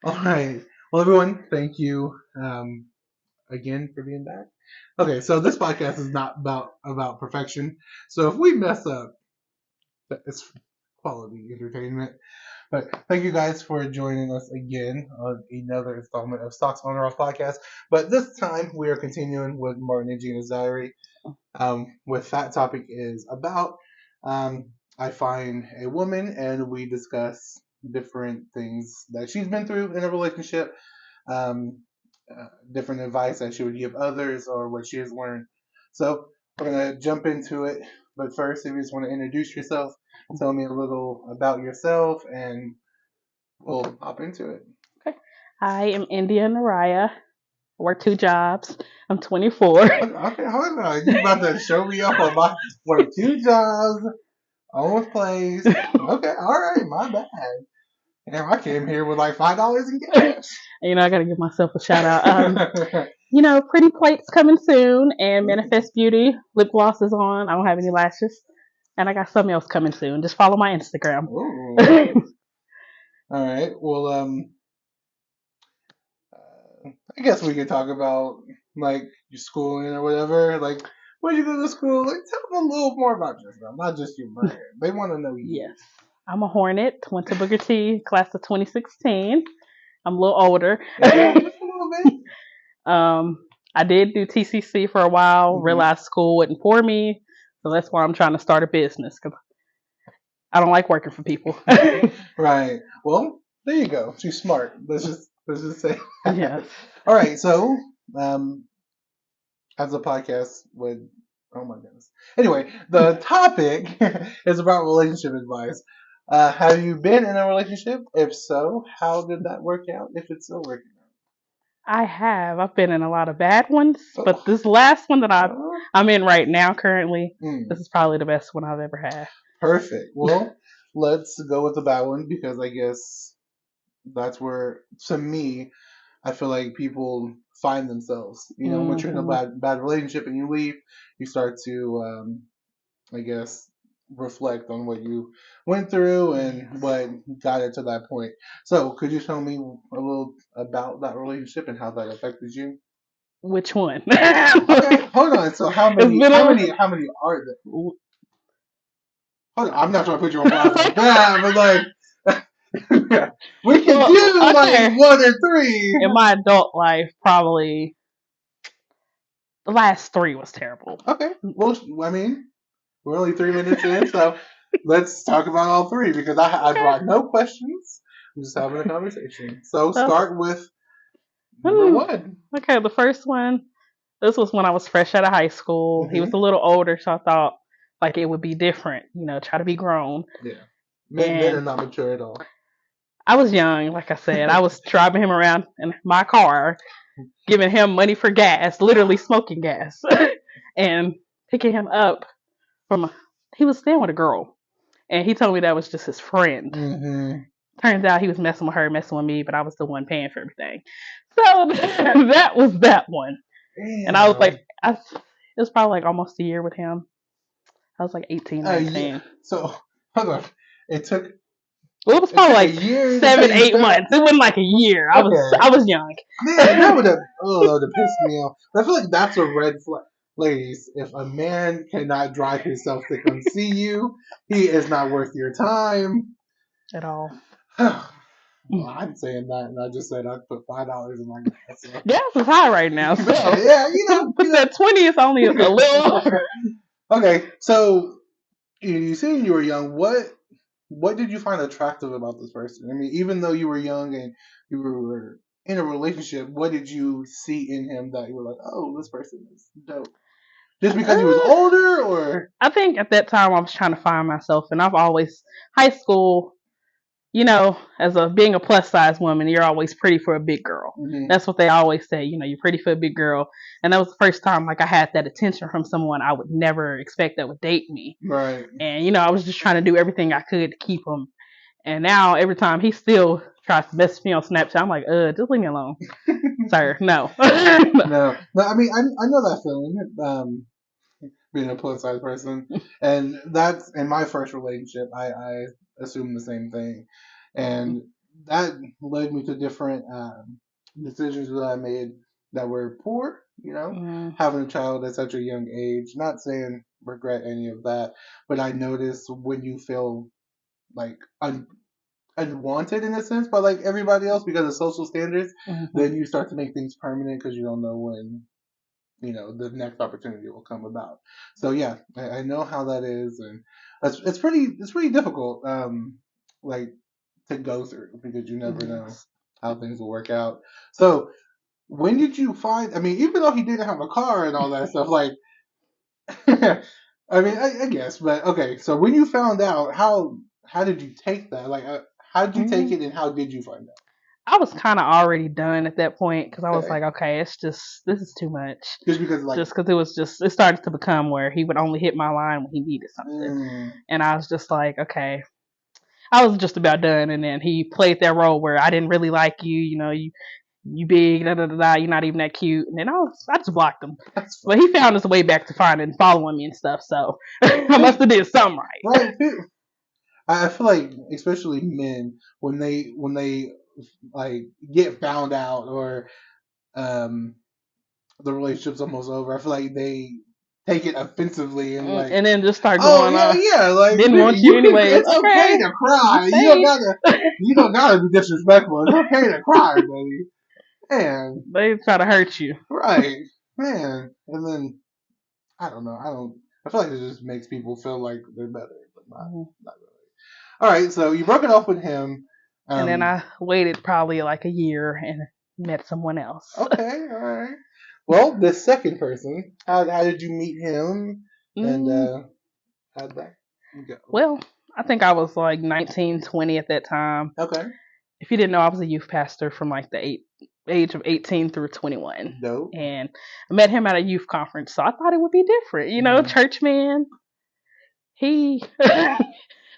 All right. Well, everyone, thank you again for being back. Okay, so this podcast is not about perfection. So if we mess up, it's quality entertainment. But thank you guys for joining us again on another installment of Stocks on Off podcast. But this time we are continuing with Martin and Gina's diary. With that topic is about I find a woman and we discuss different things that she's been through in a relationship, um, different advice that she would give others or what she has learned. So we're gonna jump into it. But first, if you just want to introduce yourself, tell me a little about yourself, and we'll hop into it. Okay. I am India Naraya. I work two jobs. I'm 24. Okay, hold on. You about to show me up on my work two jobs, own place. Okay, all right, my bad. Damn, I came here with like $5 in cash. I got to give myself a shout out. Pretty plates coming soon, and Manifest Beauty lip gloss is on. I don't have any lashes, and I got something else coming soon. Just follow my Instagram. All right. Well, I guess we could talk about like your schooling or whatever. Like, where did you go to school? Like, tell them a little more about yourself, not just your brand. They want to know you. Yes. I'm a Hornet. Went to Booker T, class of 2016. I'm a little older. Just a little bit. I did do TCC for a while. Realized school wasn't for me, so that's why I'm trying to start a business because I don't like working for people. Right. Well, there you go. She's smart. Let's just say. Yes. All right. So, as a podcast would. Oh my goodness. Anyway, the topic is about relationship advice. Have you been in a relationship? If so, how did that work out? If it's still working I have. I've been in a lot of bad ones, but this last one that out? I'm in right now currently, this is probably the best one I've ever had. Perfect. Well, let's go with the bad one because I guess that's where, to me, I feel like people find themselves. You know, once you're in a bad relationship and you leave, you start to, I guess, reflect on what you went through and what got it to that point. So, could you tell me a little about that relationship and how that affected you? Which one? Okay, hold on. So, how many are there? Hold on, I'm not trying to put you on blast like that, but like. We can do like 1 or 3. In my adult life, probably the last 3 was terrible. Okay. Well, I mean, we're only 3 minutes in, so let's talk about all 3 because I brought no questions. I'm just having a conversation. So start with number 1. Okay, the first one. This was when I was fresh out of high school. He was a little older, so I thought like it would be different. Try to be grown. Yeah. Men are not mature at all. I was young, like I said. I was driving him around in my car, giving him money for gas, literally smoking gas, and picking him up he was staying with a girl, and he told me that was just his friend. Turns out he was messing with her, messing with me, but I was the one paying for everything. So that was that one. Damn. And I was like, it was probably like almost a year with him. I was like 18, 19. Yeah. So, hold on. It took. Well, it was probably like 7, 8 months. It wasn't like a year. I was young. Man, that would have pissed me off. I feel like that's a red flag. Ladies, if a man cannot drive himself to come see you, he is not worth your time. At all. Well, I'm saying that, and I just said I'd put $5 in my gas. So. Gas is high right now. So. Yeah, that 20 is only a little. Okay, so you said you were young. What did you find attractive about this person? I mean, even though you were young and you were in a relationship, what did you see in him that you were like, oh, this person is dope? Just because he was older, or? I think at that time I was trying to find myself, and I've always, high school, as being a plus size woman, you're always pretty for a big girl. That's what they always say. You're pretty for a big girl. And that was the first time like I had that attention from someone I would never expect that would date me. Right. And I was just trying to do everything I could to keep him. And now every time he still tries to message me on Snapchat, I'm like, just leave me alone, sir. No. No. I mean, I know that feeling. Being a plus size person, and that's in my first relationship. I assumed the same thing, and that led me to different decisions that I made that were poor. Mm, Having a child at such a young age. Not saying regret any of that, but I noticed when you feel like unwanted in a sense by like everybody else because of social standards, mhm, then you start to make things permanent because you don't know when the next opportunity will come about. So yeah, I know how that is, and it's pretty difficult, like to go through because you never know yes. how things will work out. So when did you find? I mean, even though he didn't have a car and all that stuff, like I mean, I guess, but okay. So when you found out, how did you take that? Like, how did you take Mm, it, and how did you find I was kind of already done at that point because I out? was Okay, like, okay, it's just this is too much. just because like, Just because it started to become where he would only hit my line when he needed something, mm, and I was just like, okay, I was just about done. And then he played that role where I didn't really like you, you big, da da da da, you're not even that cute, and then I just blocked him. that's But he found his way back to finding following me and stuff, so I fine. must have did something right. Right. I feel like especially men when they like get found out or um the relationship's almost over. I feel like they take it offensively and like, And then just start oh going yeah, on. yeah, like Didn't want you you can. anyways. It's okay Okay, to you cry. You don't stayed. gotta. You don't gotta be disrespectful. It's okay to cry, buddy. Man, They try to hurt you. right, man. And then I don't know. I don't. I feel like it just makes people feel like they're better, but not really. All right, so you broke it off with him. And then Um, I waited probably like a year and met someone else. okay, all right. Well, the second person, how did you meet him, and Mm, how'd that go? well, I think I was like 19, 20 at that time. Okay, If you didn't know, I was a youth pastor from like age of 18 through 21. dope. And I met him at a youth conference, so I thought it would be different. Hmm. Church man, he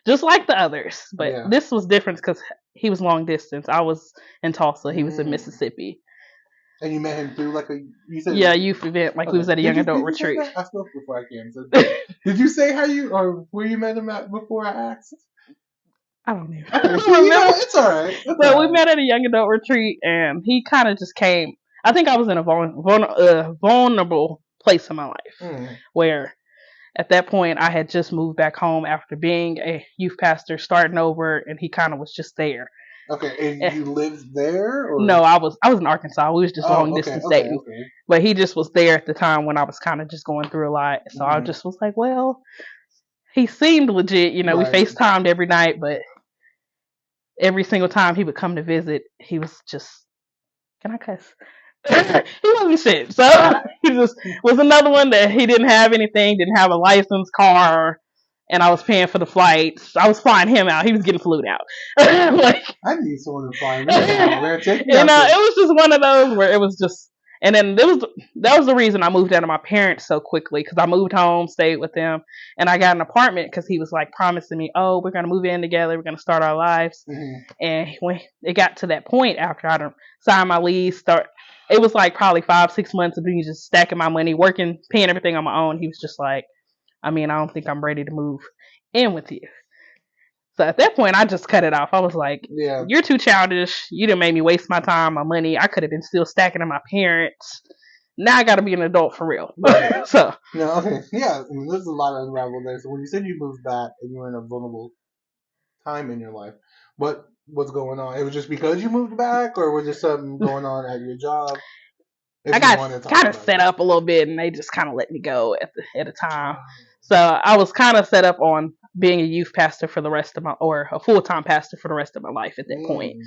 just like the others, but Yeah. this was different because he was long distance. I was in Tulsa, he was in Mm. Mississippi. And you met him through like a you said Yeah, youth event, like we okay. was at a Did young you adult did you say retreat. that? I spoke before I came. So did you say how you or where you met him at before I asked? I don't even I Okay, don't remember. it's all right. It's But all we right. met at a young adult retreat, and he kind of just came. I think I was in a vulnerable place in my life Mm. where at that point I had just moved back home after being a youth pastor, starting over, and he kind of was just there. Okay, and Eh, you lived there no, or? I was in Arkansas. We was just long Oh, okay, distance okay, dating, okay. but he just was there at the time when I was kind of just going through a lot. So I Hmm. just was like, well, he seemed legit. We Right. FaceTimed every night, but every single time he would come to visit, he was just, can I cuss? He wasn't shit. So he just was another one that he didn't have anything, didn't have a license, car, and I was paying for the flights. I was flying him out. He was getting flued out. Like, I need someone to fly me out, man. Take me it out to. was just one of those where it was just. And then that was the reason I moved out of my parents so quickly because I moved home, stayed with them, and I got an apartment because he was like promising me, oh, we're gonna move in together, we're gonna start our lives. Hmm. And when it got to that point after I signed my lease, it was like probably 5, 6 months of me just stacking my money, working, paying everything on my own. He was just like, I mean, I don't think I'm ready to move in with you. So at that point, I just cut it off. I was like, Yeah. you're too childish. You didn't make me waste my time, my money. I could have been still stacking to my parents. Now I got to be an adult for real. Right. So No. Okay. Yeah. I mean, there's a lot of unraveled there. So when you said you moved back and you were in a vulnerable time in your life, what's going on? It was just because you moved back, or was there something going on at your job? I If you got want to talk kind of about set that. up a little bit, and they just kind of let me go at a time. So I was kind of set up on being a youth pastor for the rest of my, or a full time pastor for the rest of my life at that point. Mm.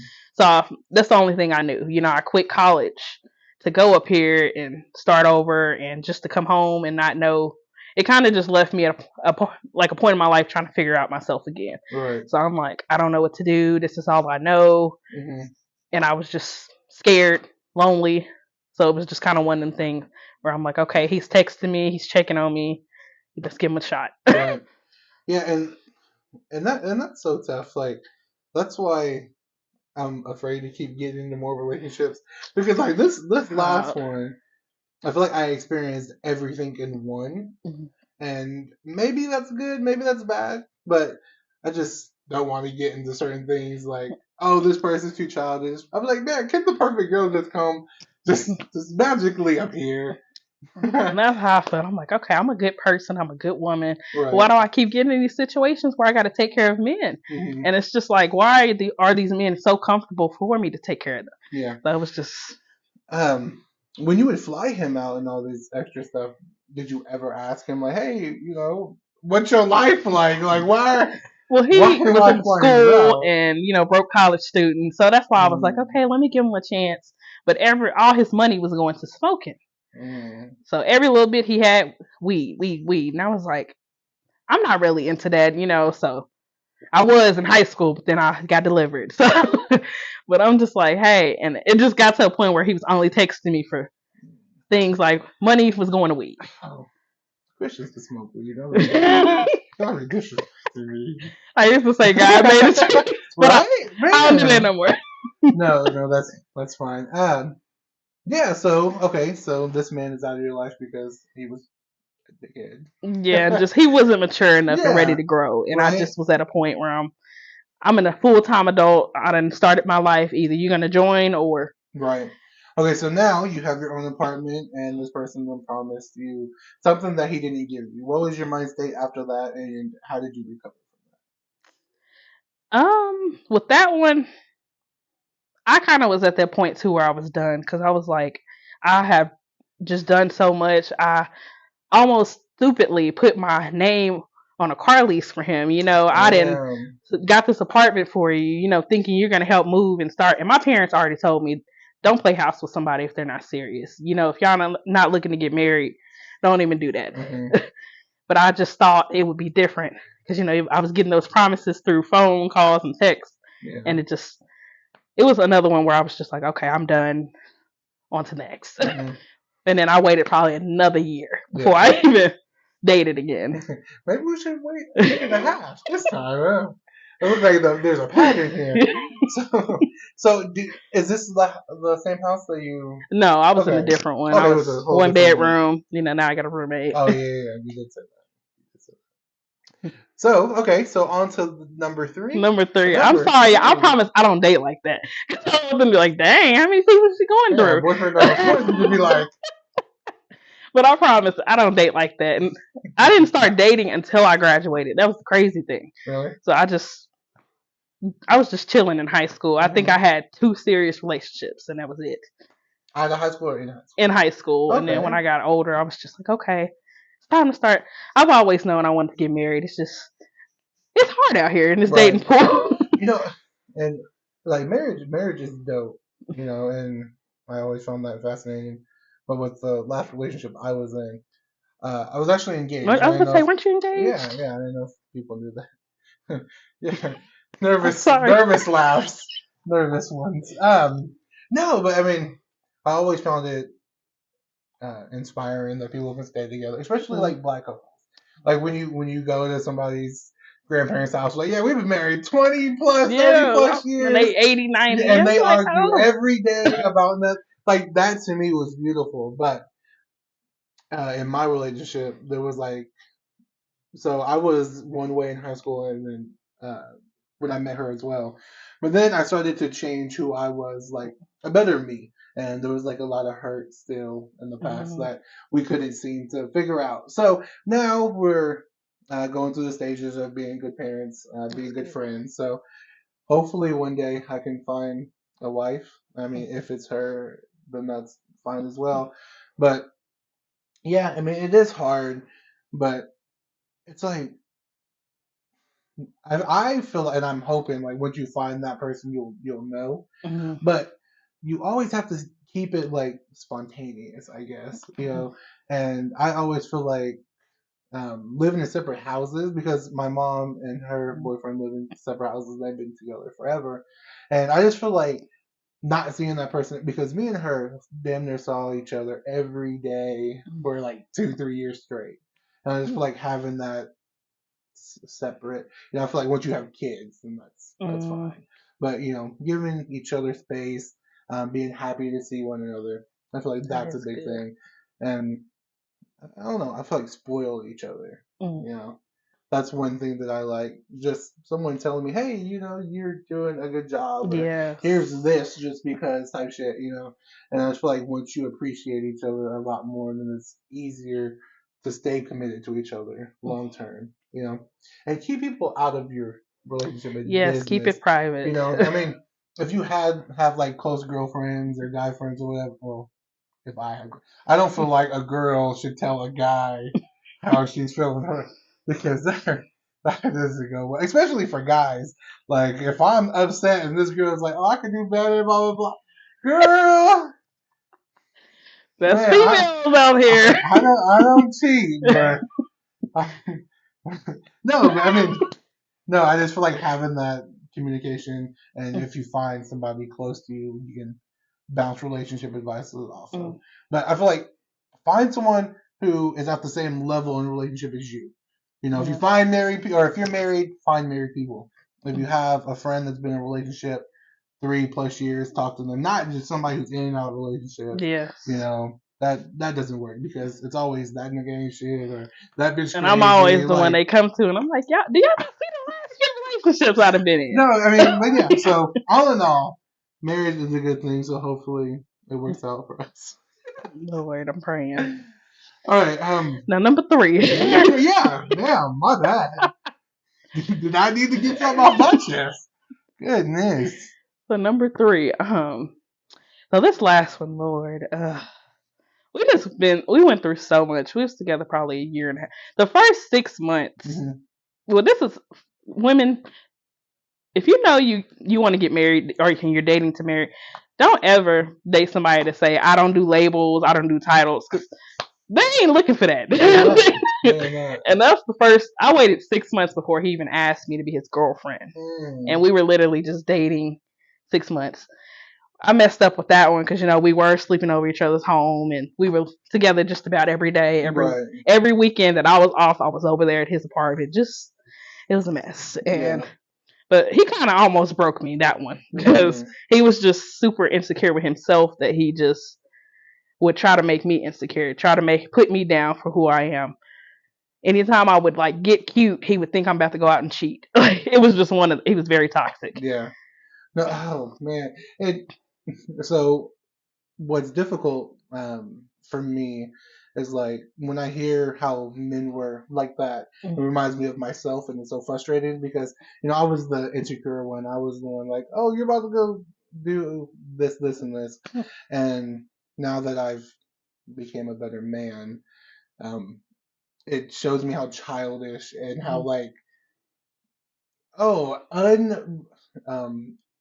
So that's the only thing I knew. I quit college to go up here and start over, and just to come home and not know. It kind of just left me at like a point in my life trying to figure out myself again. Right. So I'm like, I don't know what to do. This is all I know, Hmm. and I was just scared, lonely. So it was just kind of one of them things where I'm like, okay, he's texting me, he's checking on me, let's give him a shot. Right. Yeah. And that's so tough. Like that's why I'm afraid to keep getting into more relationships because like this last Uh, one, I feel like I experienced everything in one, mhm. and maybe that's good, maybe that's bad, but I just don't want to get into certain things like, oh, this person's too childish. I'm like, man, can the perfect girl just come just magically appear? And that's how I felt. I'm like, okay, I'm a good person. I'm a good woman. Right. Why do I keep getting in these situations where I got to take care of men? Mm-hmm. And it's just like, why are these men so comfortable for me to take care of them? Yeah. That was just. When you would fly him out and all this extra stuff, did you ever ask him like, hey, what's your life like? Like, why? Well, he Why am was I in flying you school out? and broke college student, so that's why I was like, okay, let me give him a chance. But all his money was going to smoking. So every little bit he had weed, and I was like, I'm not really into that, So I was in high school, but then I got delivered. So, but I'm just like, hey, and it just got to a point where he was only texting me for things like money was going to weed. Oh, Christians can smoke weed. Don't be disrespecting me. I used to say God made it tricky, but Right? I don't do that no more. No, that's fine. Yeah. So okay, so this man is out of your life because he was a dickhead. Yeah, just he wasn't mature enough and ready Yeah. to grow, and I Right. just was at a point where I'm in a full time adult. I done started my life. Either you're gonna join or Right. Okay, so now you have your own apartment, and this person then promised you something that he didn't give you. What was your mind state after that, and how did you recover with that one, I kind of was at that point too where I was done because I was like, I have just done so much. I almost stupidly put my name on a car lease for him. I from didn't that? got this apartment for you, thinking you're gonna help move and start. And my parents already told me, don't play house with somebody if they're not serious. If y'all not looking to get married, don't even do that. Mm-hmm. But I just thought it would be different because I was getting those promises through phone calls and texts, Yeah. and it was another one where I was just like, okay, I'm done. On to next. Mm-hmm. And then I waited probably another year before Yeah. I even dated again. Maybe we should wait a year and a half this time. Huh? It looks like there's a pattern here. So is this the same house that you? No, I was in a Okay. different one. Okay, I it was was a whole one different one. bedroom. Now I got a roommate. Oh yeah, you did say that. So okay, so on to number 3. Number 3. I'm sorry. I promise I don't date like that. Because I was gonna be like, dang, how many people is she going through? Boyfriend number 4 would be like. But I promise I don't date like that. And I didn't start dating until I graduated. That was the crazy thing. Really? So I was just chilling in high school. I think I had 2 serious relationships, and that was it. Out of high school or in high school? In high school. Okay. And then when I got older, I was just like, okay, it's time to start. I've always known I wanted to get married. It's hard out here in this dating pool. And like marriage is dope, and I always found that fascinating. But with the last relationship I was in, I was actually engaged. I was gonna say, weren't you engaged? Yeah, I didn't know if people knew that. Yeah, nervous laughs, nervous ones. No, but I mean, I always found it inspiring that people can stay together, especially like black couples. Like when you go to somebody's grandparents' house, like, yeah, we've been married 20 plus, 30 plus years. And they 80, 90. And they argue every day about that. Like, that to me was beautiful. But in my relationship, there was like, so I was one way in high school and then when I met her as well. But then I started to change who I was, like a better me. And there was like a lot of hurt still in the past that we couldn't seem to figure out. So now we're going through the stages of being good parents, being good friends. So hopefully one day I can find a wife. I mean, if it's her, then that's fine as well. But yeah, I mean, it is hard, but it's like I feel, and I'm hoping like once you find that person, you'll know. But you always have to keep it like spontaneous, I guess, And I always feel like living in separate houses because my mom and her boyfriend live in separate houses. They've been together forever, and I just feel like not seeing that person because me and her damn near saw each other every day for like 2-3 years straight, and I just feel like having that separate. I feel like once you have kids, then that's fine. But giving each other space, being happy to see one another, I feel like that's a big thing. And I don't know, I feel like spoil each other. that's one thing that I like. Just someone telling me, hey, you're doing a good job, or Yes. here's this just because type shit. And I just feel like once you appreciate each other a lot more, then it's easier to stay committed to each other long term. And keep people out of your relationship and Yes, keep business. it private. I mean, if you have like close girlfriends or guy friends or whatever, well, if I don't feel like a girl should tell a guy how she's feeling her because that doesn't go well, especially for guys. Like if I'm upset and this girl's like, "Oh, I can do better," blah blah blah. Girl, That's man, females out here. I don't cheat, but I, no, but I mean, no, I just feel like having that communication, and if you find somebody close to you, you can bounce relationship advice also. But I feel like find someone who is at the same level in relationship as you. If you find married people, or if you're married, find married people. If you have a friend that's been in a relationship 3+ years, talk to them. Not just somebody who's in and out of a relationship. Yes. That doesn't work because it's always that nigga ain't shit or that bitch. And crazy. I'm always the one they come to, and I'm like, do y'all not see the last few relationships I've been in? No, I mean, but yeah. So all in all, marriage is a good thing. So hopefully it works out for us. Lord, I'm praying. All right. Now number 3. yeah, my bad. Did I need to get something off my chest? Goodness. So number 3. So this last one, Lord, we went through so much. We was together probably a year and a half. The first 6 months. Mm-hmm. Well, this is women. If you know you want to get married or you're dating to marry, don't ever date somebody to say I don't do labels, I don't do titles, because they ain't looking for that. And that's the first. I waited 6 months before he even asked me to be his girlfriend, and we were literally just dating 6 months. I messed up with that one because we were sleeping over each other's home, and we were together just about every day, every weekend that I was off, I was over there at his apartment. It was a mess, but he kind of almost broke me that one because he was just super insecure with himself that he just would try to make me insecure, try to put me down for who I am. Anytime I would like get cute, he would think I'm about to go out and cheat. It was just he was very toxic. Yeah. No, oh man. So what's difficult for me is like when I hear how men were like that, it reminds me of myself, and it's so frustrating because I was the insecure one. I was the one like, oh, you're about to go do this, and this, and now that I've became a better man, it shows me how childish and how like,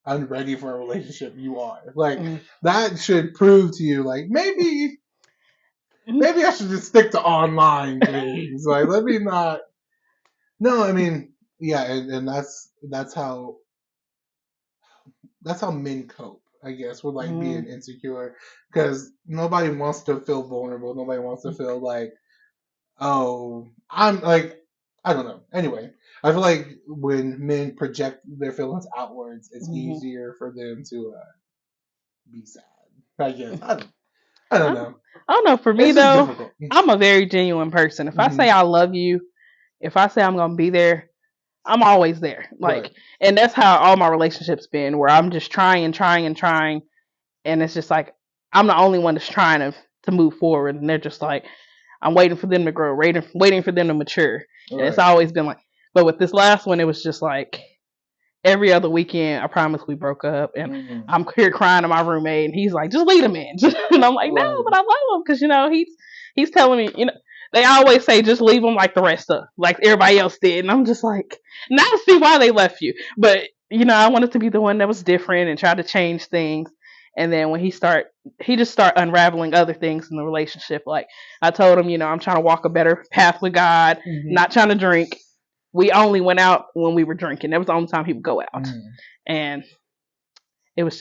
unready for a relationship you are. Like that should prove to you like maybe I should just stick to online things. Like let me not. No, I mean and that's how men cope, I guess, with like being insecure because nobody wants to feel vulnerable. Nobody wants to feel like, oh, I'm like, I don't know. Anyway, I feel like when men project their feelings outwards, it's easier for them to be sad. I guess. I don't know. I don't know. For me though, difficult. I'm a very genuine person. If I say I love you, if I say I'm gonna be there, I'm always there. Like, and that's how all my relationships been. Where I'm just trying, and it's just like I'm the only one that's trying to move forward, and they're just like, I'm waiting for them to grow, waiting for them to mature. And it's always been like, but with this last one, it was just like every other weekend, I promise we broke up, and I'm here crying to my roommate, and he's like, just leave him in. And I'm like, no, but I love him because he's telling me, they always say just leave him like the rest of like everybody else did, and I'm just like, now I see why they left you, but I wanted to be the one that was different and try to change things. And then when he just start unraveling other things in the relationship. Like I told him, I'm trying to walk a better path with God, not trying to drink. We only went out when we were drinking. That was the only time he would go out. And it was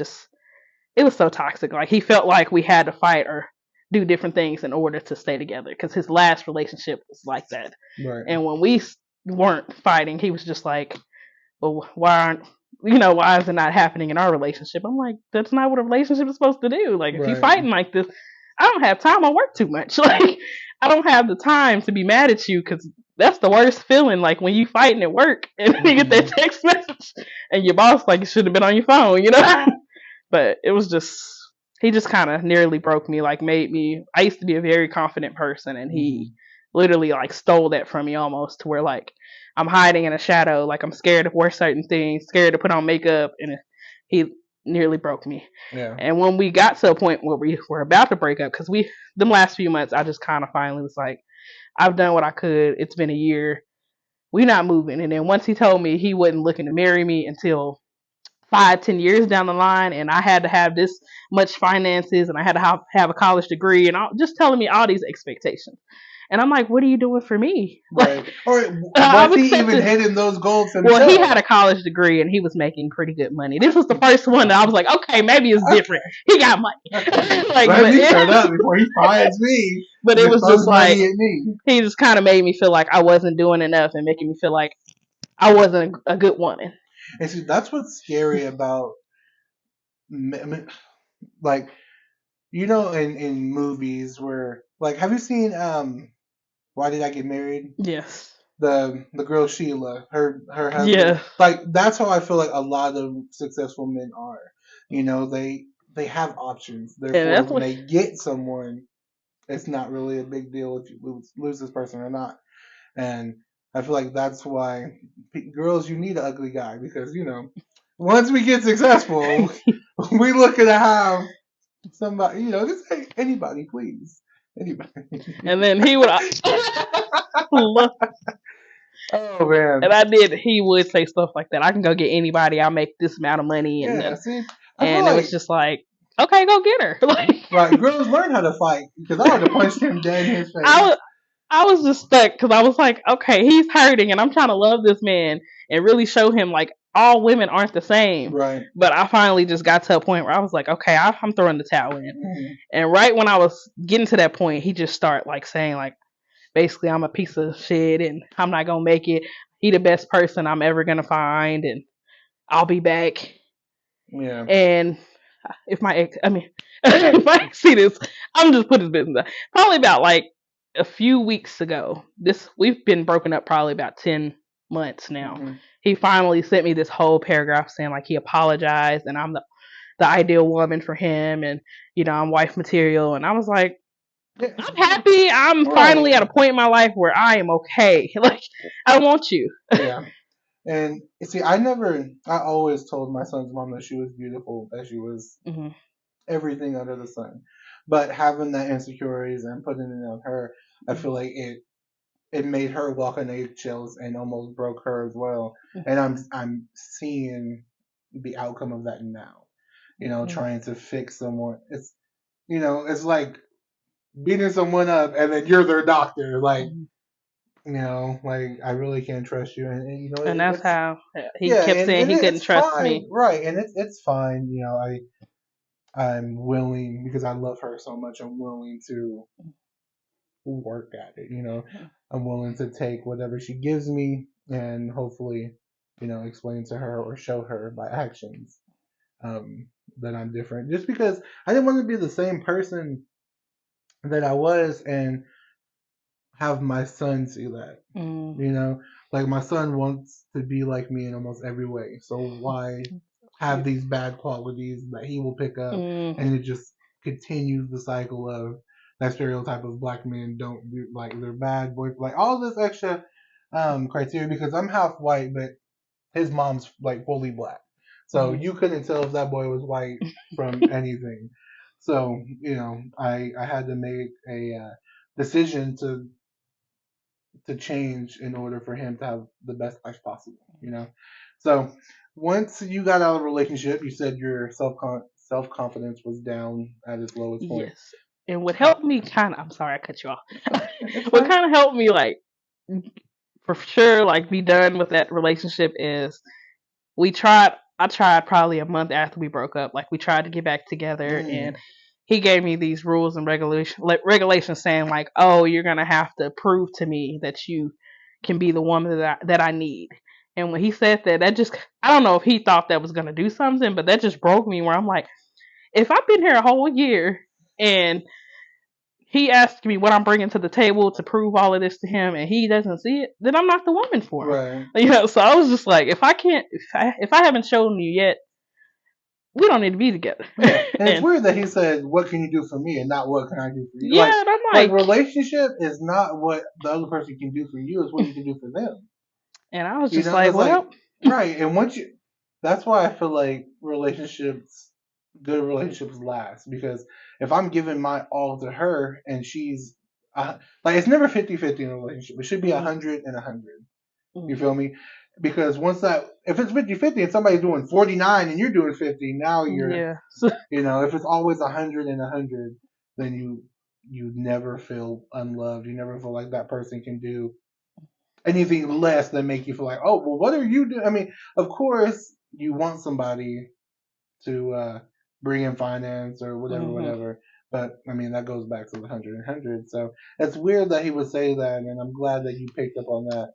so toxic. Like he felt like we had to fight or do different things in order to stay together because his last relationship was like that. Right. And when we weren't fighting, he was just like, well, why is it not happening in our relationship? I'm like, that's not what a relationship is supposed to do. Like, if you're fighting like this, I don't have time. I work too much. Like, I don't have the time to be mad at you because that's the worst feeling. Like when you fighting at work and you get that text message and your boss like, you should have been on your phone, you know? But it was just, he just kind of nearly broke me, like made me, I used to be a very confident person and he literally like stole that from me almost to where like I'm hiding in a shadow, like I'm scared to wear certain things, scared to put on makeup, and he nearly broke me. Yeah. And when we got to a point where we were about to break up, because them last few months, I just kind of finally was like, I've done what I could. It's been a year. We're not moving. And then once he told me he wasn't looking to marry me until 5, 10 years down the line, and I had to have this much finances, and I had to have a college degree, and just telling me all these expectations. And I'm like, what are you doing for me? Right. Like, Or was he even hitting those goals himself? Well, he had a college degree and he was making pretty good money. This was the first one that I was like, okay, maybe it's different. He got money. Like, let me shut up before he fires me. But it was just like, he just kind of made me feel like I wasn't doing enough and making me feel like I wasn't a good woman. And see, that's what's scary about, I mean, like, you know, in movies where, like, have you seen Why Did I Get Married? Yes. The girl Sheila, her husband. Yeah. Like, that's how I feel like a lot of successful men are. You know, they have options. Therefore, when they get someone, it's not really a big deal if you lose this person or not. And I feel like that's why girls, you need an ugly guy, because, you know, once we get successful, we looking to have somebody, you know, just say anybody, please. Anybody. And then he would look. Oh man. And he would say stuff like that. I can go get anybody, I'll make this amount of money, and it was just like, okay, go get her. Like, right, girls learn how to fight, because I would have punched him dead in his face. I was just stuck because I was like, okay, he's hurting, and I'm trying to love this man and really show him like all women aren't the same. Right. But I finally just got to a point where I was like, okay, I'm throwing the towel in. And right when I was getting to that point, he just started like saying like, basically, I'm a piece of shit and I'm not gonna make it. He the best person I'm ever gonna find, and I'll be back. Yeah. And if my ex, if I see this, I'm just put his business out. Probably about like a few weeks ago. We've been broken up probably about 10 months now. He finally sent me this whole paragraph saying like he apologized and I'm the ideal woman for him, and you know I'm wife material. And I was like, I'm happy. I'm finally at a point in my life where I am okay. Like, I want you. Yeah. And see, I always told my son's mom that she was beautiful, that she was everything under the sun. But having that insecurities and putting it on her, I feel like it made her walk on eggshells and almost broke her as well. And I'm seeing the outcome of that now. You know, trying to fix someone. It's, you know, it's like beating someone up and then you're their doctor. Like, you know, like, I really can't trust you. And you know, and that's how he kept saying he couldn't trust me. Right. And it's fine. You know, I'm willing, because I love her so much, I'm willing to work at it. You know, I'm willing to take whatever she gives me and hopefully, you know, explain to her or show her by actions that I'm different. Just because I didn't want to be the same person that I was and have my son see that. You know, like, my son wants to be like me in almost every way. So why have these bad qualities that he will pick up, and it just continues the cycle of that stereotype of black men don't do, like, they're bad boys, like all this extra criteria, because I'm half white, but his mom's like fully black. So you couldn't tell if that boy was white from anything. So, you know, I had to make a decision to change in order for him to have the best life possible, you know? So once you got out of a relationship, you said your self-confidence was down at its lowest point. Yes. And what helped me I'm sorry I cut you off. What kind of helped me, like, for sure, like, be done with that relationship is I tried probably a month after we broke up. Like, we tried to get back together, and he gave me these rules and regulations saying like, oh, you're going to have to prove to me that you can be the woman that I need. And when he said that just, I don't know if he thought that was going to do something, but that just broke me, where I'm like, if I've been here a whole year and he asks me what I'm bringing to the table to prove all of this to him, and he doesn't see it, then I'm not the woman for him. Right. So I was just like, if I can't, if I haven't shown you yet, we don't need to be together. Yeah, and it's And weird that he said, "What can you do for me?" and not "What can I do for you?" yeah, and I'm Like like, relationship is not what the other person can do for you; it's what you can do for them. and I was You just know, like, it's like well, right. And once you, that's why I feel like good relationships last because if I'm giving my all to her and she's like it's never 50-50 in a relationship. It should be mm, 100 and 100. You mm, feel me? Because once that if it's 50-50 and somebody's doing 49 and you're doing 50, now you're yeah, if it's always 100 and 100, then you never feel unloved. You never feel like that person can do anything less than make you feel like, oh, well, what are you doing? I mean, of course, you want somebody to bring in finance or whatever, hmm whatever. But I mean, that goes back to the 100 and 100. So it's weird that he would say that, and I'm glad that you picked up on that.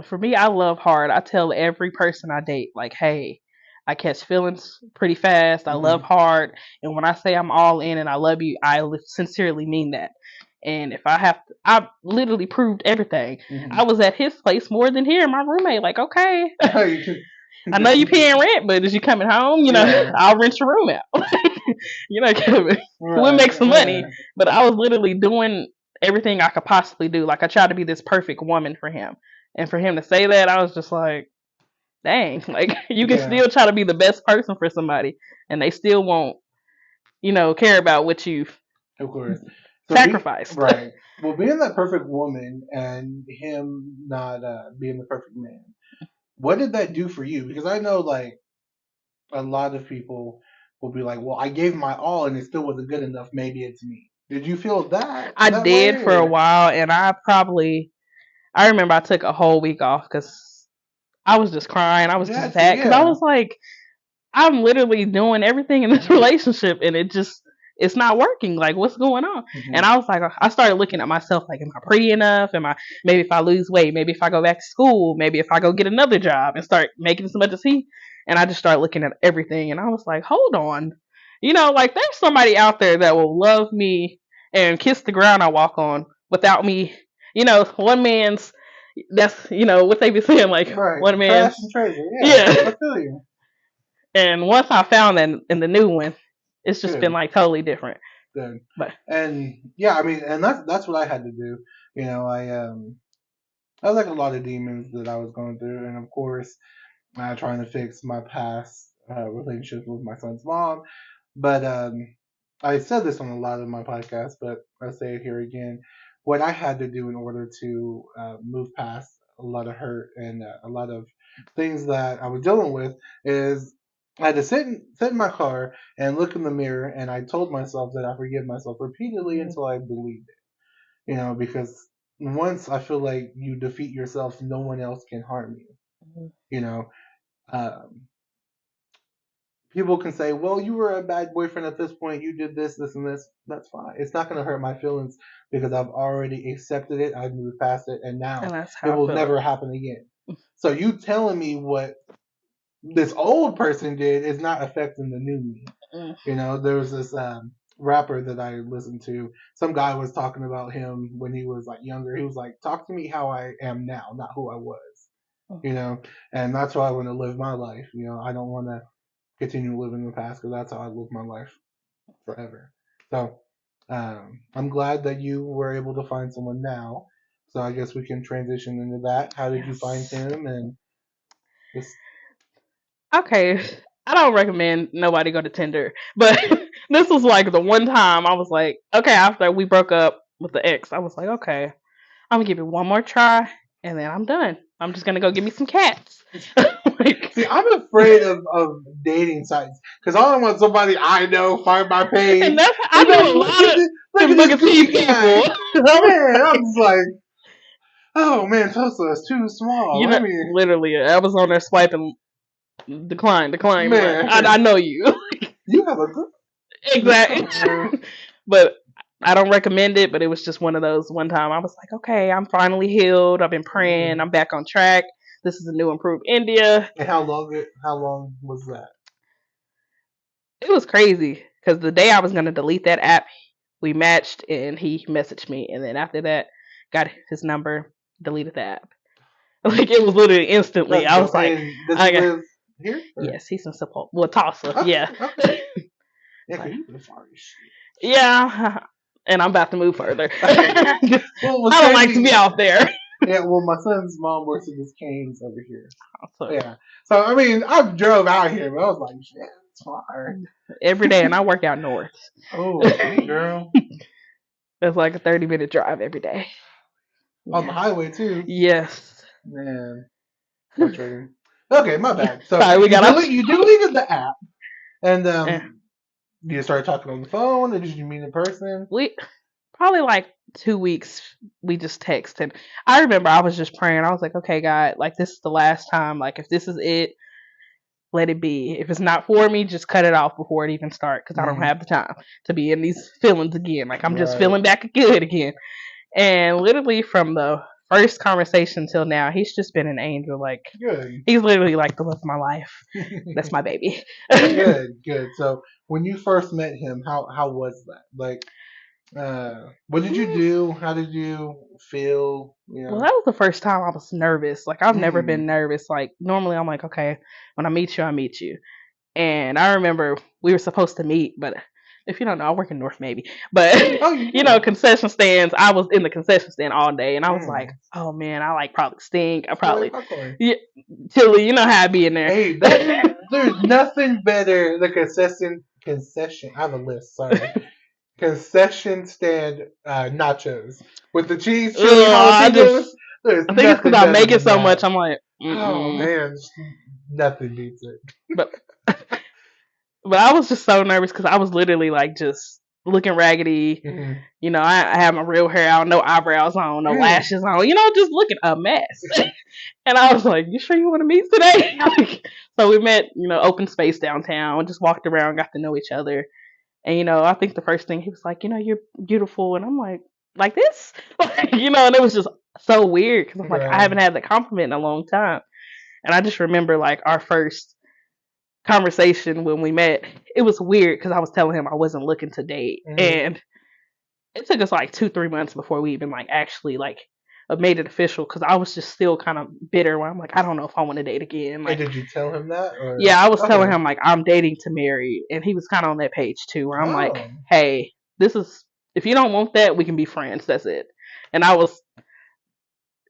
For me, I love hard. I tell every person I date, like, hey, I catch feelings pretty fast. I love Hmm. hard. And when I say I'm all in and I love you, I sincerely mean that. And if I have to, I literally proved everything. I Hmm. was at his place more than here. My roommate, like, okay, I know you Just, paying rent, but is you coming home? yeah, I'll rent your room out. You're not coming. We'll right, make some money. yeah, But I was literally doing everything I could possibly do. Like I tried to be this perfect woman for him. And for him to say that, I was just like, dang, like you can yeah, still try to be the best person for somebody and they still won't, care about what you've of course. So be sacrificed. right. Well, being that perfect woman and him not being the perfect man, what did that do for you? Because I know like a lot of people will be like, "Well, I gave my all and it still wasn't good enough. Maybe it's me." Did you feel I that way, did for a or while and I remember I took a whole week off because I was just crying. I was just gotcha? sad because I Yeah. was like, I'm literally doing everything in this relationship and it's not working. Like, what's going on? And Hmm. I was like, I started looking at myself like, am I pretty enough? Maybe if I lose weight, maybe if I go back to school, maybe if I go get another job and start making as much as he. And I just started looking at everything and I was like, hold on. Like there's somebody out there that will love me and kiss the ground I walk on without me. One man's, that's, what they be saying, like Right. one Trash man's, and treasure. Yeah, yeah. I feel you. And once I found that in the new one, it's just been Good. like totally different. Good. But And yeah, I mean, and that's what I had to do. I had like a lot of demons that I was going through, and of course, trying to fix my past relationships with my son's mom. But I said this on a lot of my podcasts, but I'll say it here again. What I had to do in order to move past a lot of hurt and a lot of things that I was dealing with is I had to sit in my car and look in the mirror, and I told myself that I forgive myself repeatedly mm, until I believed it. Because once I feel like you defeat yourself, no one else can harm you. mm, You know, um, people can say, well, you were a bad boyfriend at this point. You did this, this, and this. That's fine. It's not going to hurt my feelings because I've already accepted it. I've moved past it. And and now that's it how I will feel never it. happen again. So you telling me what this old person did is not affecting the new me. Mm, There was this rapper that I listened to. Some guy was talking about him when he was like younger. He was like, talk to me how I am now, not who I was. mm. And that's how I want to live my life. I don't want to continue living in the past because that's how I live my life forever. So I'm glad that you were able to find someone now. So I guess we can transition into that. How did you find Yes. him? And just Okay. I don't recommend nobody go to Tinder, but this was like the one time I was like, okay, after we broke up with the ex, I was like, okay, I'm gonna give it one more try, and then I'm done. I'm just gonna go get me some cats. Like, see, I'm afraid of dating sites because I don't want somebody I know find my and page that's I and be like, knew a lot of look them at this Booker T goofy guy. people. Man, I'm just like, oh man, Tulsa is too small. Let me, Literally, I was on there swiping, decline, decline, decline. I man, know you. you have a good. Exactly. But I don't recommend it, but it was just one of those one time I was like, okay, I'm finally healed. I've been praying. I'm back on track. This is a new improved India. And how long was that? It was crazy because the day I was going to delete that app, we matched, and he messaged me, and then after that, got his number, deleted the app. Like it was literally instantly. I was like, does he live here? Or? Yes, he's in Sepulveda. Well, Tulsa. Okay, Yeah. Okay. Yeah, because you live far as shit. Yeah. And I'm about to move further. Well, I don't like to be out there. Yeah, well, my son's mom works at this Cane's over here. So, yeah. So, I mean, I drove out here, but I was like, shit, it's far. Every day, and I work out north. Oh, girl. It's like a 30-minute drive every day. On the highway, too. Yes. Man. Okay, my bad. So, sorry, you deleted the app, and you started talking on the phone, or did you meet in person? We probably like 2 weeks. We just texted. I remember I was just praying. I was like, okay, God, like this is the last time. Like if this is it, let it be. If it's not for me, just cut it off before it even starts, because I don't have the time to be in these feelings again. Like I'm just feeling back good again. And literally from the first conversation till now, he's just been an angel. Like he's literally like the love of my life. That's my baby. Good. So when you first met him, how was that? Like, what did you do? How did you feel? You know? Well, that was the first time I was nervous. Like I've never been nervous. Like normally I'm like, okay, when I meet you. And I remember we were supposed to meet, but if you don't know, I work in North maybe. But you know, concession stands. I was in the concession stand all day, and I was like, oh man, I like probably stink. I probably chili. You know how I be in there. Hey, there's nothing better than concession. I have a list. Sorry. Concession stand nachos with the cheese, chili, jalapenos. I think it's because I make it so much. I'm like, oh man, nothing beats it. But I was just so nervous because I was literally like just looking raggedy. Mm-hmm. You know, I have my real hair out, no eyebrows on, no lashes on. You know, just looking a mess. And I was like, "You sure you want to meet today?" So we met, you know, open space downtown. Just walked around, got to know each other. And, you know, I think the first thing he was like, you know, you're beautiful. And I'm like this? You know, and it was just so weird because I'm like, I haven't had that compliment in a long time. And I just remember like our first conversation when we met. It was weird because I was telling him I wasn't looking to date. And it took us like 2-3 months before we even like actually like made it official because I was just still kind of bitter where I'm like, I don't know if I want to date again. Like, hey, did you tell him that? Or? Yeah, I was telling him like I'm dating to marry, and he was kind of on that page too where I'm like, hey, this is, if you don't want that, we can be friends. That's it. And I was,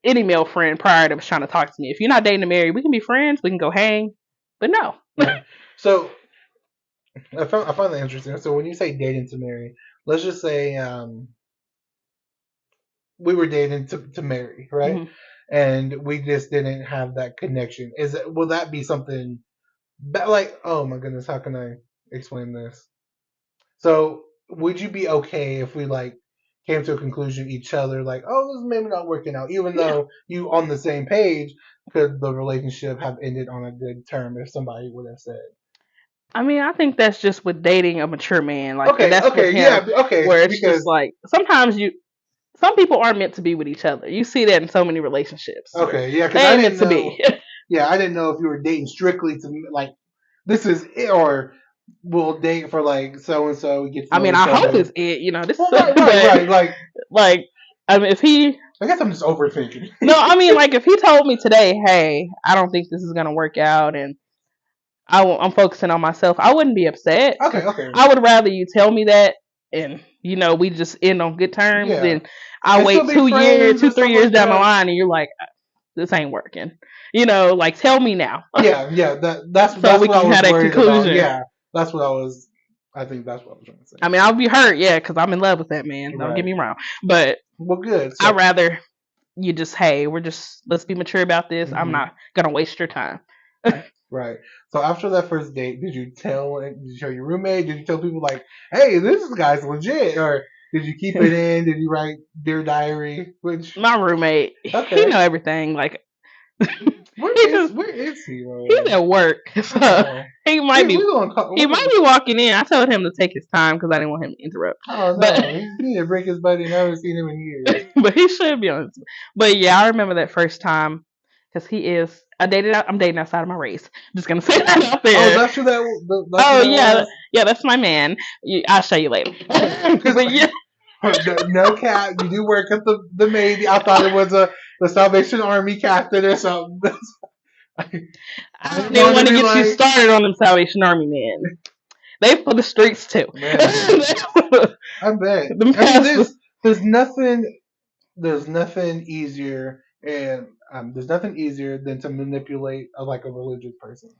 any male friend prior to was trying to talk to me. If you're not dating to marry, we can be friends. We can go hang. But no. So I find that interesting. So when you say dating to marry, let's just say we were dating to marry, right? Mm-hmm. And we just didn't have that connection. Will that be something like, oh my goodness, how can I explain this? So would you be okay if we like came to a conclusion each other like, oh, this is maybe not working out, even though you on the same page, could the relationship have ended on a good term if somebody would have said? I mean, I think that's just with dating a mature man. Like that's with him, where it's just like sometimes some people aren't meant to be with each other. You see that in so many relationships. Okay, yeah, because I didn't know. Yeah, I didn't know if you were dating strictly to like this is it, or we'll date for like so and so. I mean, I hope it's it. You know, this is right. Like, I mean, if he, I guess I'm just overthinking. No, I mean, like if he told me today, hey, I don't think this is gonna work out, and I'm focusing on myself, I wouldn't be upset. Okay. I would rather you tell me that, and you know, we just end on good terms. Yeah. Than I wait 3 years down the line, and you're like, this ain't working. You know, like tell me now. Yeah. That's so we can have that conclusion. About. Yeah, that's what I was. I think that's what I was trying to say. I mean, I'll be hurt, yeah, because I'm in love with that man. Don't get me wrong, but well, good. So. I'd rather you just, hey, let's be mature about this. Mm-hmm. I'm not gonna waste your time. Right. So after that first date, did you show your roommate? Did you tell people like, hey, this guy's legit? Or did you keep it in? Did you write Dear Diary? My roommate, he know everything. Like, where is he? He's at work. So he might be walking in. I told him to take his time because I didn't want him to interrupt. Oh, no. But he need to break his buddy. Never seen him in years. But he should be on. But yeah, I remember that first time because he is. I'm dating outside of my race. I'm just gonna say that out there. Oh, that's who that. Yeah, that's my man. I'll show you later. But yeah, No cap. You do work at the Navy. I thought it was the Salvation Army captain or something. I I didn't don't even want to want to be get you like, started on them Salvation Army men. They for the streets too. man. I bet. Them I mean, pastors. there's nothing easier, and there's nothing easier than to manipulate like a religious person.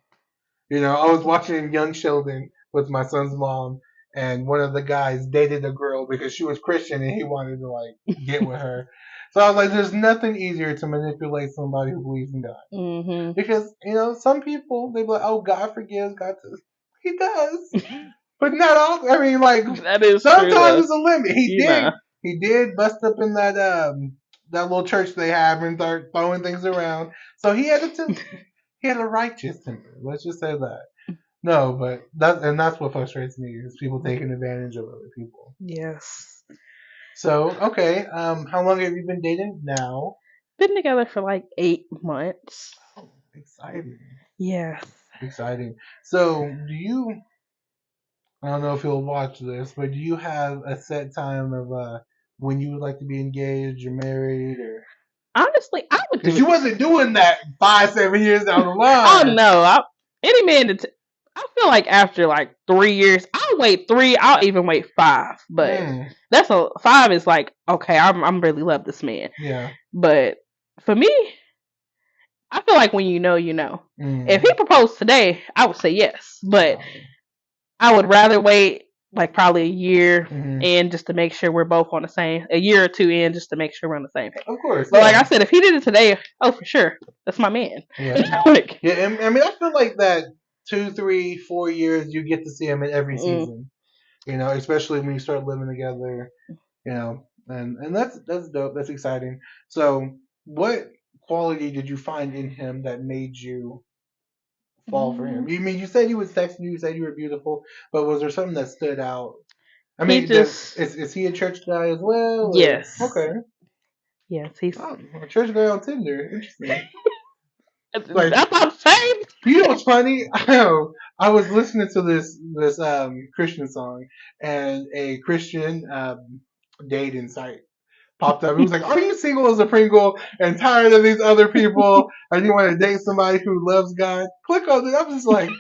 I was watching Young Sheldon with my son's mom, and one of the guys dated a girl because she was Christian and he wanted to like get with her. So I was like, there's nothing easier to manipulate somebody who believes in God. Mm-hmm. Because, some people, they be like, oh, God forgives, God does. He does. But not all. I mean, like, That is sometimes true, though. there's a limit. You know. He did bust up in that little church they have and start throwing things around. So he had he had a righteous temper. Let's just say that. No, but that's what frustrates me is people taking advantage of other people. Yes. So, okay, how long have you been dating now? Been together for like 8 months. Oh, exciting. Yes. Exciting. So, I don't know if you'll watch this, but do you have a set time of when you would like to be engaged or married, or Honestly, I would do because it. you wasn't doing that 5-7 years down the Oh line? no! Any man I feel like after like 3 years, I'll wait 3. I'll even wait 5. But that's 5 is like okay. I'm really love this man. Yeah. But for me, I feel like when you know, you know. If he proposed today, I would say yes. But I would rather wait like probably a year in just to make sure we're both on the same. A year or 2 in just to make sure we're on the same page. Of course. But like I said, if he did it today, oh for sure, that's my man. Yeah. Like, Yeah. And, I mean, I feel like that 2, 3, 4 years you get to see him in every season. Especially when you start living together. And that's dope. That's exciting. So, what quality did you find in him that made you fall for him? You mean you said he was texting you, you said you were beautiful, but was there something that stood out? I mean, is he a church guy as well? Yes. Okay. Yes, he's a church guy on Tinder. Interesting. Like, that's not the same. You know what's funny? I was listening to this Christian song, and a Christian dating site popped up. It was like, "Are you single as a Pringle and tired of these other people, and you want to date somebody who loves God?" Click on it. I'm just like,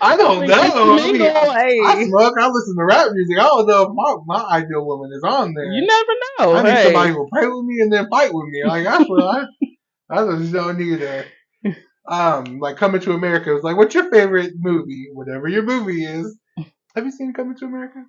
I don't know. I mean, I smoke. I listen to rap music. I don't know if my ideal woman is on there. You never know. I need somebody who will pray with me and then fight with me. Like that's what I just don't need a. Like Coming to America. It was like, what's your favorite movie? Whatever your movie is. Have you seen Coming to America?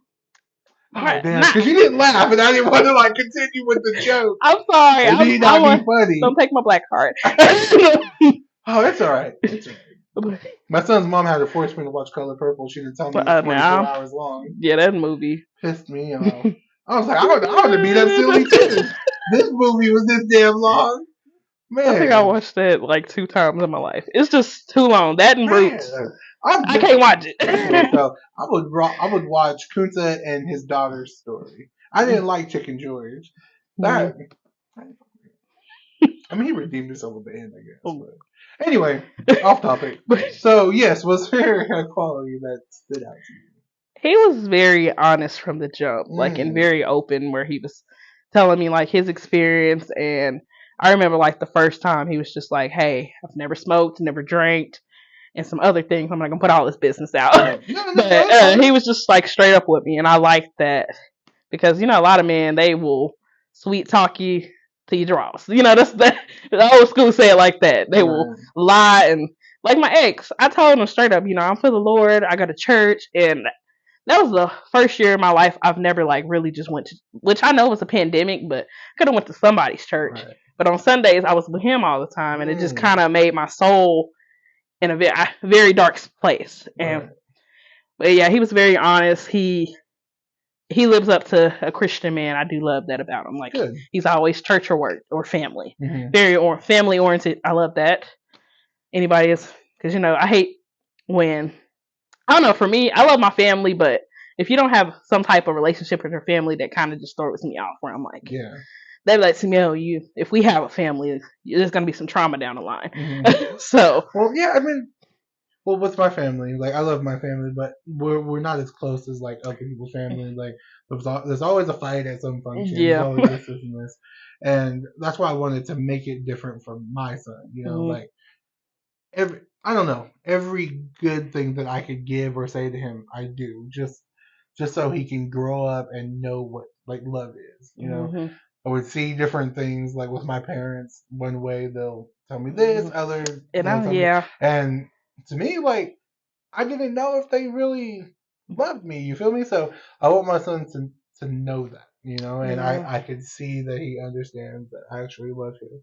Oh damn! Because you didn't laugh, and I didn't want to like continue with the joke. I'm sorry. It need not be funny. Don't take my black card. Oh, it's all right. It's all right. My son's mom had to force me to watch Color Purple. She didn't tell me it was 24 hours long. Yeah, that movie pissed me off. I was like, I would have beat up silly too. This movie was this damn long. Man. I think I watched that like 2 times in my life. It's just too long. That and Roots. I can't watch it. So I would watch Kunta and his daughter's story. I didn't like Chicken George. That I mean, he redeemed himself at the end, I guess. But anyway, off topic. So yes, was there a quality that stood out to you? He was very honest from the jump, like and very open, where he was telling me like his experience. And I remember like the first time he was just like, "Hey, I've never smoked, never drank, and some other things. I'm not gonna put all this business out." But he was just like straight up with me, and I liked that because a lot of men, they will sweet talk you till you draws. That's the old school say it like that. They will lie. And like my ex, I told him straight up, I'm for the Lord. I go to church, and that was the first year in my life I've never like really just went to, which I know was a pandemic, but could have went to somebody's church. Right. But on Sundays I was with him all the time, and it just kind of made my soul in a very dark place. And but yeah, he was very honest. He lives up to a Christian man. I do love that about him. Like he's always church or work or family, very family oriented. I love that. Anybody is because I hate when. I don't know, for me, I love my family, but if you don't have some type of relationship with your family, that kind of just throws me off, where I'm like, that lets me know if we have a family, there's going to be some trauma down the line. So. Well, yeah, I mean, well, with my family, like I love my family, but we're not as close as like other people's family. Like there's always a fight at some function. There's Yeah. always this and this, and that's why I wanted to make it different for my son. Mhm. Like I don't know, every good thing that I could give or say to him, I do just so he can grow up and know what like love is. Mhm. I would see different things like with my parents. One way they'll tell me this, Mhm. other And they'll I, tell me, yeah. and to me, like I didn't know if they really loved me. You feel me? So I want my son to know that, and Yeah. I could see that he understands that I actually love him.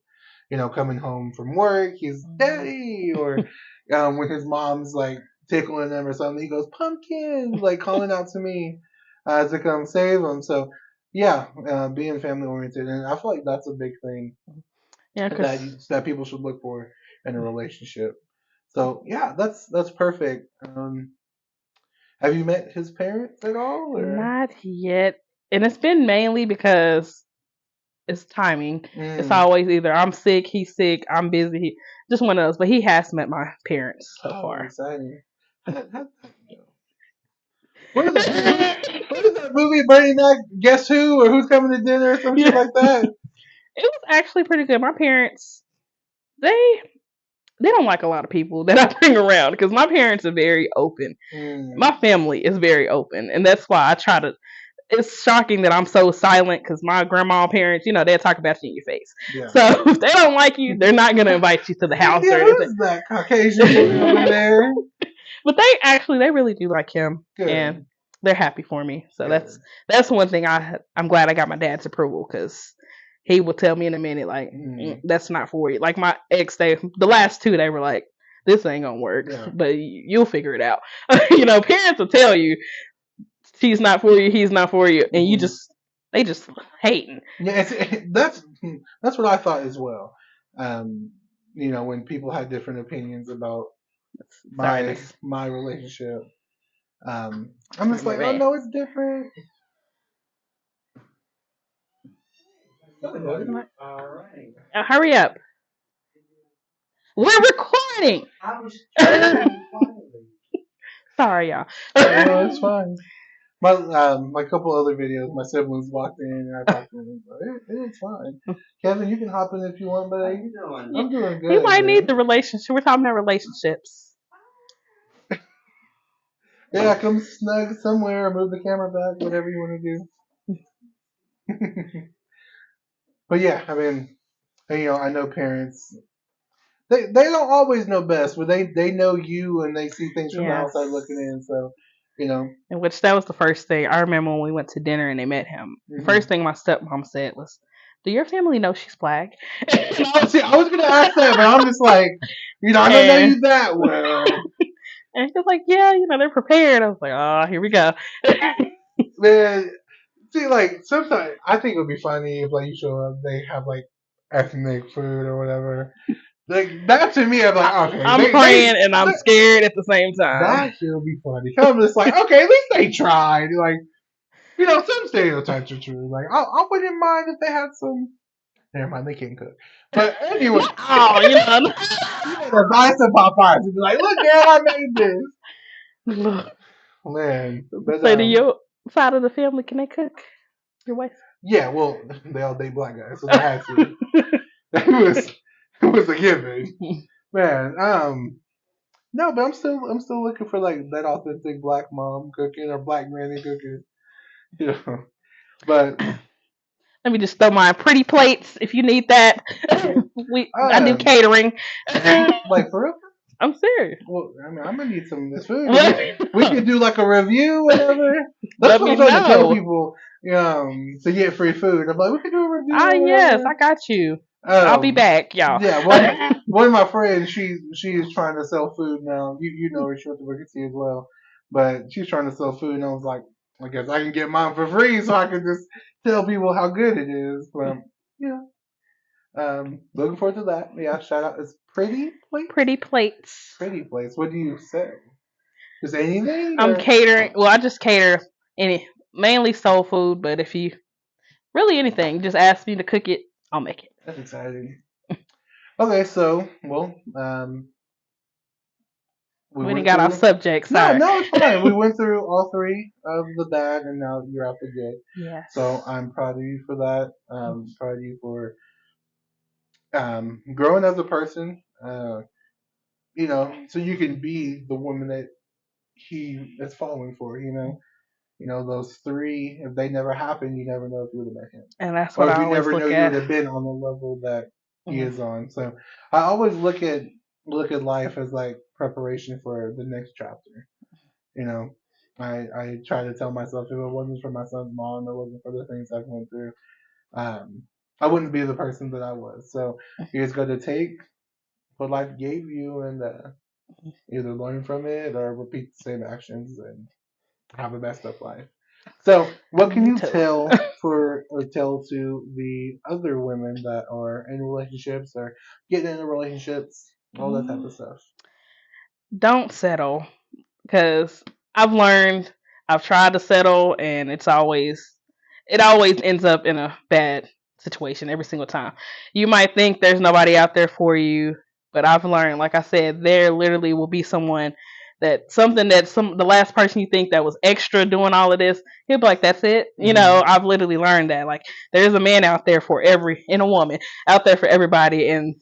Coming home from work, he's Mhm. daddy, or when his mom's like tickling him or something, he goes pumpkin, like calling out to me to come save him. So yeah, being family oriented, and I feel like that's a big thing Yeah, that cause that people should look for in a relationship. So yeah, that's perfect. Have you met his parents at all, or? not yet. And it's been mainly because it's timing. It's Mm. always either I'm sick, he's sick, I'm busy. Just one of those. But he has met my parents so Oh, far. exciting! What is it? What is that movie? Bernie Mac, Guess Who, or Who's Coming to Dinner, or some shit Yeah. like that. It was actually pretty good. My parents, they they don't like a lot of people that I bring around because my parents are very open. Mm. My family is very open, and that's why I try to. It's shocking that I'm so silent because my grandma parents, they'll talk about you in your face. Yeah. So if they don't like you, they're not gonna invite you to the house or Yeah, anything. who's that Caucasian boy over there? But they really do like him, and Good, they're happy for me. So good. that's one thing I'm glad I got my dad's approval because he will tell me in a minute like Mm. that's not for you. Like my ex, the last two they were like this ain't gonna work, Yeah. but you'll figure it out. Parents will tell you she's not for you, he's not for you, and Mm-hmm. they just hating. Yeah, that's what I thought as well. Um, when people had different opinions about Sorry, my that's my relationship, I'm just my like, oh bad. no, it's different. Hurry up. We're recording. Sorry, y'all. No, it's fine. My couple other videos, my siblings walked in and I talked to them. But it's fine. Kevin, you can hop in if you want, but I'm doing He good, might need man. the relationship. We're talking about relationships. Yeah, come snug somewhere, move the camera back, whatever you want to do. But yeah, I mean, I know parents. They don't always know best, but they know you and they see things from the Yes. outside looking in. So, you know. In which that was the first thing I remember when we went to dinner and they met him. The Hmm. first thing my stepmom said was, "Do your family know she's black?" See, I was gonna ask that, but I'm just like, I don't know and you that well. and he was like, "Yeah, they're prepared." I was like, "Oh, here we go." Man, see, like sometimes I think it would be funny if like you show up, they have like ethnic food or whatever. Like that to me, I'm like, okay, I'm praying and I'm scared at the same time. that should be funny. I'm just like, okay, at least they tried. Like, some stereotypes are true. Like, I wouldn't mind if they had some. Never mind, they can't cook. But anyway, Oh, the buy some Popeyes and be like, look, girl, I made this. Man, but Say to your side of the family, can they cook? Your wife? yeah, well, they all date black guys, so they had to. It was a given, man. No, but I'm still looking for like that authentic black mom cooking or black granny cooking, you know. But Let me just throw my pretty plates if you need that. I do um, catering. like for real. I'm serious. Well, I mean, I'm gonna need some of this food. Let We could do like a review, whatever. That's let what me I'm trying to tell know. people. To get free food. I'm like, we could do a review Ah, or yes, whatever. I got you. I'll be back, y'all. Yeah, one of my friends, she is trying to sell food now. You know her, she went to work at T as well, but she's trying to sell food, and I was like, I guess I can get mine for free, so I can just tell people how good it is. But yeah, looking forward to that. Yeah, shout out. It's Pretty Place. Pretty plates. Pretty Place. What do you say? Just anything I'm or? catering. Well, I just cater mainly soul food, but if you really anything, just ask me to cook it, I'll make it. That's exciting. Okay, so well, we We done went got our through. subjects. No, Sorry. no, it's fine. We went through all three of the bad, and now you're out the good. Yes. So I'm proud of you for that. Proud of you for growing as a person. So you can be the woman that he is falling for. Those three. If they never happened, you never know if you would have met him, And that's or what if I you always never know look you would at. have been on the level that he Mhm. is on. So I always look at life as like preparation for the next chapter. You know, I try to tell myself if it wasn't for my son's mom, it wasn't for the things I've went through, um, I wouldn't be the person that I was. So you just got to take what life gave you and either learn from it or repeat the same actions and have a messed up life. So what can Me you too. tell to the other women that are in relationships or getting into relationships, all that type of stuff? Don't settle, because I've learned, I've tried to settle, and it always ends up in a bad situation every single time. You might think there's nobody out there for you, but I've learned, like I said, there literally will be someone that something that the last person you think that was extra doing all of this, he'll be like, that's it. Mm-hmm. I've literally learned that. Like, there's a man out there for and a woman out there for everybody, and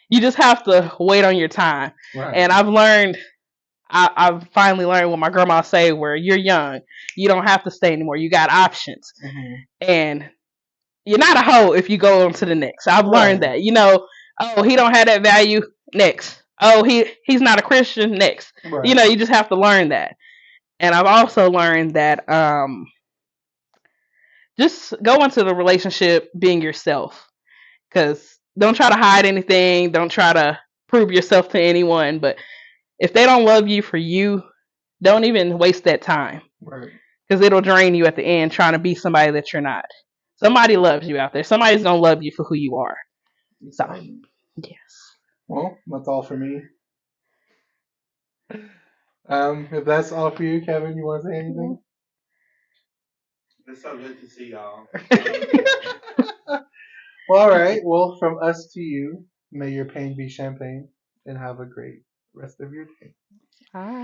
you just have to wait on your time. Right. And I've finally learned what my grandma say, where you're young, you don't have to stay anymore. You got options, Mm-hmm. and you're not a hoe if you go on to the next. I've learned Right. that. Oh, he don't have that value. Next. Oh, he's not a Christian. Next. Right. You just have to learn that. And I've also learned that just go into the relationship being yourself, because don't try to hide anything. Don't try to prove yourself to anyone. But if they don't love you for you, don't even waste that time, Right. because it'll drain you at the end trying to be somebody that you're not. Somebody loves you out there. Somebody's gonna love you for who you are. So, Exciting. yes. Well, that's all for me. If that's all for you, Kevin, you want to say anything? It's so good to see y'all. Well, all right. Well, from us to you, may your pain be champagne and have a great rest of your day. All right.